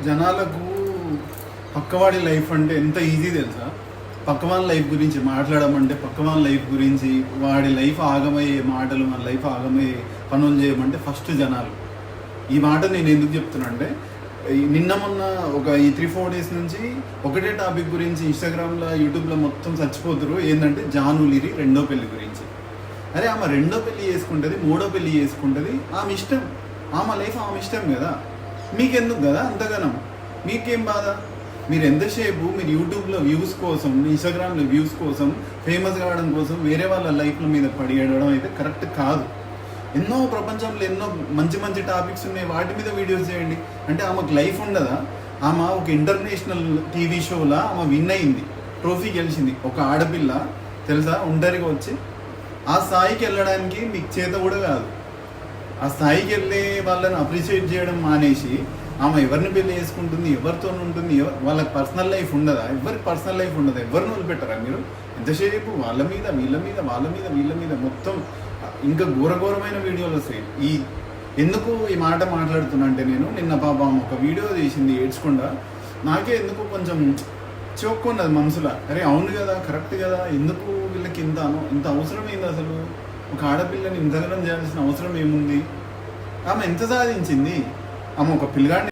జనాలకు పక్కవాడి లైఫ్ అంటే ఎంత ఈజీ తెలుసా? పక్కవాడి లైఫ్ గురించి మాట్లాడమంటే, పక్కవాడి లైఫ్ గురించి వాడి లైఫ్ ఆగమయ్యే మాటలు, మన లైఫ్ ఆగమయ్యే పనులు చేయమంటే ఫస్ట్ జనాలు. ఈ మాట నేను ఎందుకు చెప్తున్నా అంటే, నిన్న మొన్న ఒక 3-4 డేస్ నుంచి ఒకటే టాపిక్ గురించి ఇన్స్టాగ్రామ్లో, యూట్యూబ్లో మొత్తం చచ్చిపోతున్నారు. ఏంటంటే జానులిరి రెండో పెళ్లి గురించి. అరే ఆమె రెండో పెళ్లి చేసుకుంటుంది, మూడో పెళ్లి చేసుకుంటుంది, ఆమె ఇష్టం, ఆమె లైఫ్ ఆమె ఇష్టం కదా. మీకెందుకు కదా అంతగానం? మీకేం బాధ? మీరు ఎంతసేపు మీరు యూట్యూబ్లో వ్యూస్ కోసం, ఇన్స్టాగ్రామ్లో వ్యూస్ కోసం, ఫేమస్ కావడం కోసం వేరే వాళ్ళ లైఫ్ల మీద పడియడం అయితే కరెక్ట్ కాదు. ఎన్నో ప్రపంచంలో ఎన్నో మంచి మంచి టాపిక్స్ ఉన్నాయి, వాటి మీద వీడియోస్ చేయండి. అంటే ఆమెకు లైఫ్ ఉండదా? ఆమె ఒక ఇంటర్నేషనల్ టీవీ షోలో ఆమె విన్ అయింది, ట్రోఫీ గెలిచింది. ఒక ఆడపిల్ల తెలుసా, ఒంటరిగా వచ్చి ఆ స్థాయికి వెళ్ళడానికి మీకు చేత కూడా కాదు. ఆ స్థాయికి వెళ్ళే వాళ్ళని అప్రిషియేట్ చేయడం మానేసి ఆమె ఎవరిని పెళ్లి చేసుకుంటుంది, ఎవరితో ఉంటుంది, వాళ్ళకి పర్సనల్ లైఫ్ ఉండదా? ఎవరికి పర్సనల్ లైఫ్ ఉండదా? ఎవరిని వదిలిపెట్టరా మీరు? ఎంతసేపు వాళ్ళ మీద వీళ్ళ మీద, వాళ్ళ మీద వీళ్ళ మీద, మొత్తం ఇంకా ఘోరఘోరమైన వీడియోలు వస్తాయి. ఎందుకు ఈ మాట మాట్లాడుతున్నా అంటే, నేను నిన్న పాపం ఒక వీడియో చేసింది ఏడ్చకుండా. నాకే ఎందుకు కొంచెం చోక్కున్నది మనసులో. అరే అవును కదా, కరెక్ట్ కదా, ఎందుకు వీళ్ళకి ఇంత అవసరం ఏంది అసలు? ఒక ఆడపిల్లని ఇంతగానం చేయాల్సిన అవసరం ఏముంది? ఆమె ఎంత సాధించింది? ఆమె ఒక పిల్లగాడిని